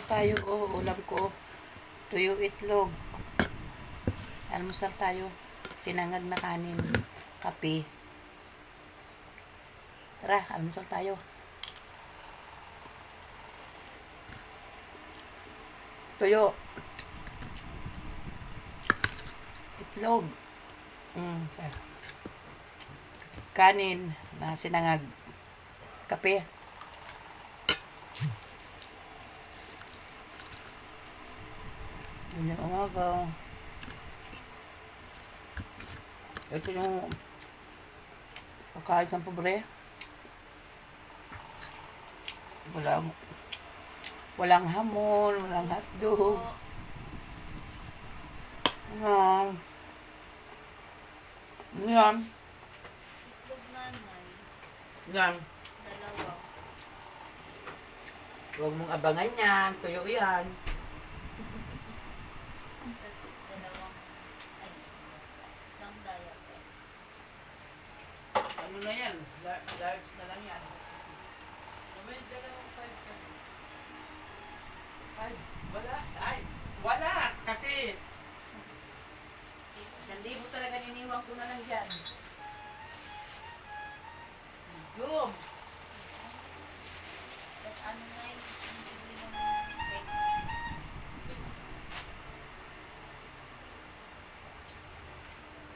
tayo, oh, ulam ko. Tuyo itlog. Almusal tayo. Sinangag na kanin. Kape. Tara, almusal tayo. Tuyo. Itlog. Kanin na sinangag. Kape. Yung umaga. Ito yung pagkain sa pobre. Walang hamon, walang hotdog. Yan. Itlog nanay. Yan. Dalawa. Huwag mong abangan yan. Tuyo yan. Tapos dalawang, ay, isang diaper. Ano na yan? Large na lang yan. May dalawang 5 kami. 5? Wala. Ay, wala. Kasi 1,000 talaga niniwang ko na lang dyan. Doom. Tapos ano na yung bibili mo ng breakfast?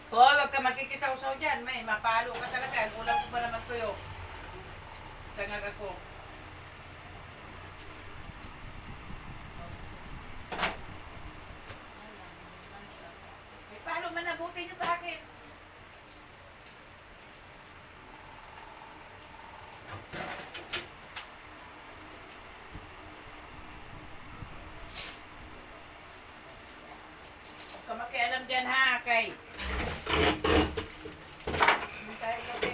Hoy, wag ka makikisaw-saw dyan. May, mapalo ka talaga. Ulam ko pa naman tuyo. Sangag ako. May palo man nabuti niyo sa akin. Huwag ka makialam dyan ha, kay. Hindi tayo gabi.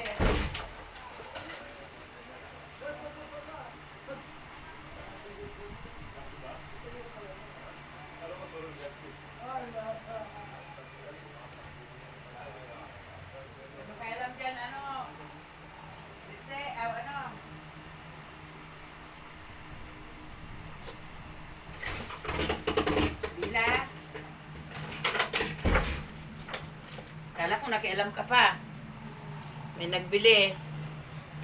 Makialam dyan, ano? Kasi, ano? Bila. Kala ko nakialam ka pa. May nagbili.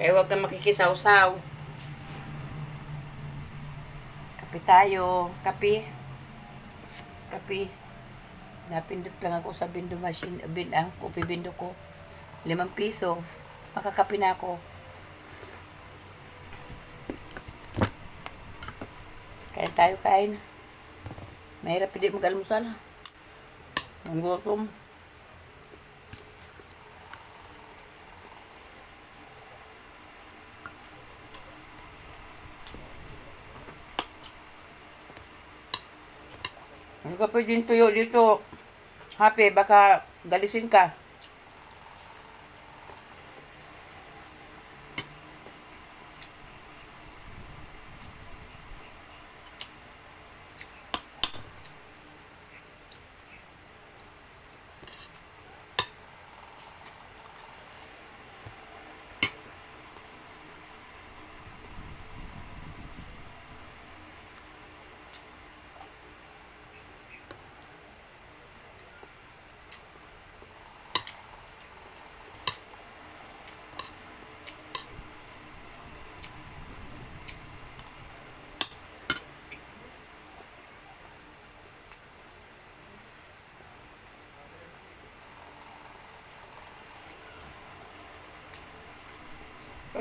Kaya huwag kang makikisaw-saw. Kape tayo. Kape. Kape. Napindot lang ako sa bindo machine. Kopi bindo ko. 5 piso. Makakape na ako. Kain tayo, kain. Mahirap hindi mag-almusal. Ang gutom. Hindi ka pwedeng tuyo dito. Happy, baka galisin ka.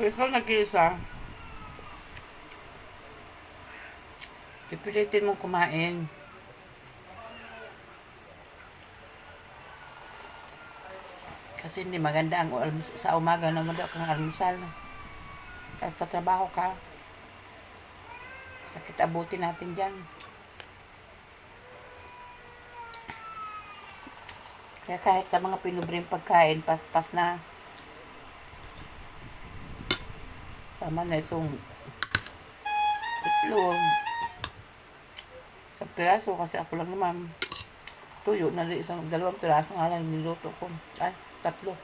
Isa nag-iisa. Pipilitin mong kumain. Kasi hindi maganda ang sa umaga na wala kang almusal. Tapos tatrabaho ka. Sakit abutin natin dyan. Kaya kahit sa mga pinubreng pagkain, pas na. Tama na itong itlog. Isang piraso kasi ako lang naman. Tuyo na rin dalawang piraso nga lang niluto ko. Ay, 3. Hindi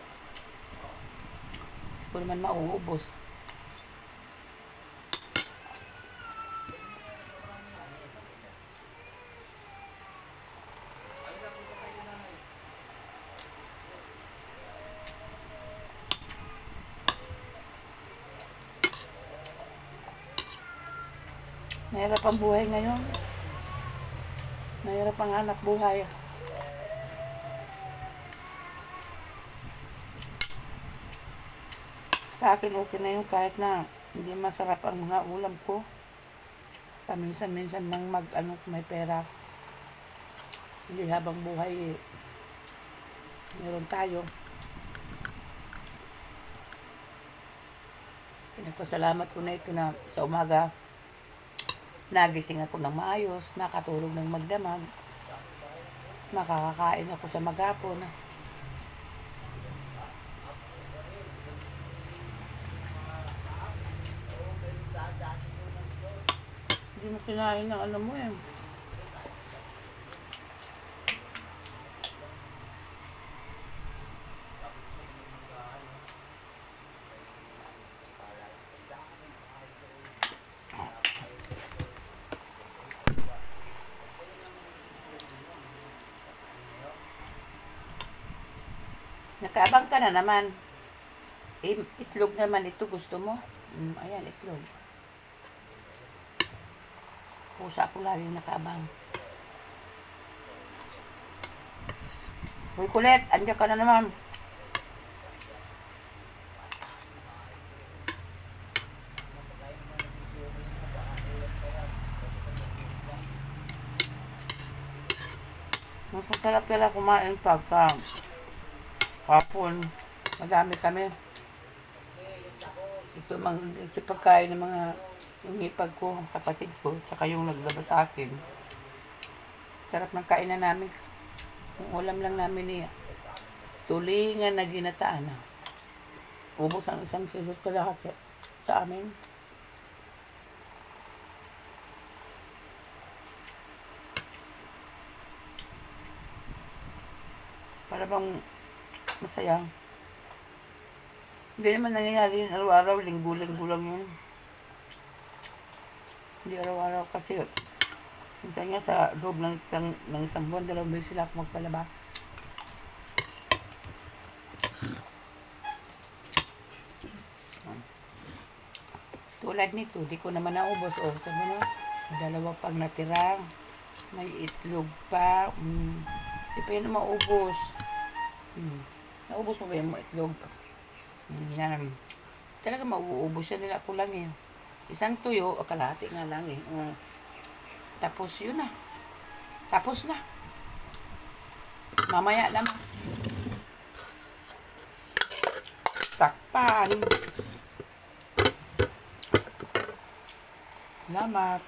ko naman mauubos. Mahirap ang buhay ngayon. Mahirap ang hanap buhay. Sa akin okay na yun kahit na hindi masarap ang mga ulam ko. Paminsan-minsan lang may pera. Hindi habang buhay meron tayo. Pinagpasalamat ko na ito na sa umaga nagising ako ng maayos, nakatulog ng magdamag, makakakain ako sa maghapon. Hindi mo kinain ng ano mo eh. Nakaabang ka na naman. Itlog naman ito gusto mo? Ayan, itlog. Pusa ko laging nakaabang. Hoy, kulit. Andiyan ka na naman. Mas masarap pala kumain pagka hapon. Madami kami. Ito si pagkain ng mga ngipag ko, kapatid ko, tsaka yung naglabas sa akin. Sarap ng kainan namin. Yung ulam lang namin tulingan na ginataan. Ubos ang isang silot kalahati sa amin. Para bang masaya. Hindi naman nangyayari yun araw-araw, linggo-linggo lang yun. Hindi araw-araw kasi minsan nga sa loob ng isang buwan, 2 beses sila ako magpalaba. Tulad nito, di ko naman naubos. O, sabi na, 2 pang natira. May itlog pa. Di pa yun maubos. Naubos mo ba yung itlog? Yan. Talaga mauubos siya nila ako lang eh. Isang tuyo, o kalahati nga lang eh. Tapos yun na. Tapos na. Mamaya naman. Takpan. Salamat.